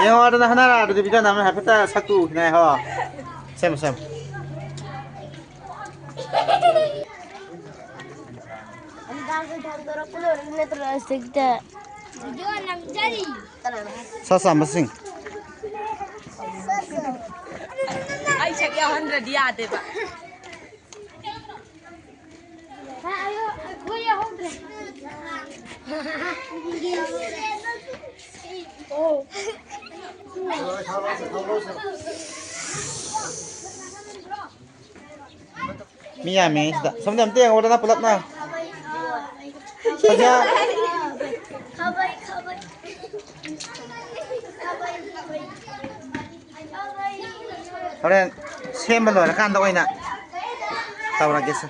영화는 하나라 그래도 비자 남은 하프다 사쿠 네 호. 샘. 사사 마싱. Ay, check your 100 ya, diba? Mia mi isda. Samdam tiang udah na pulap na. Saja. Kalian sembel loh, kan tak nak. Tahu lagi sih.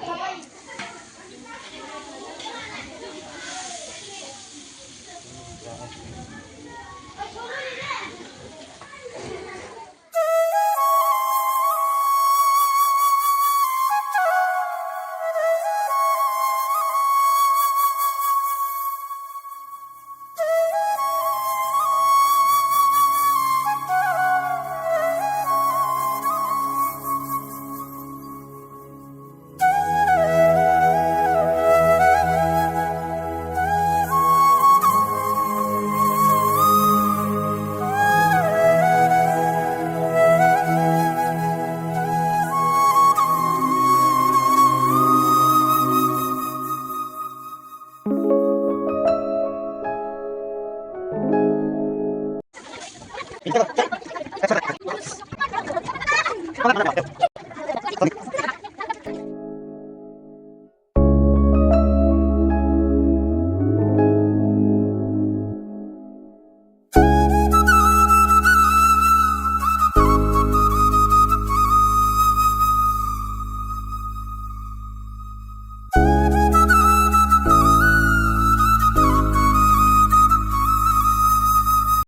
Ini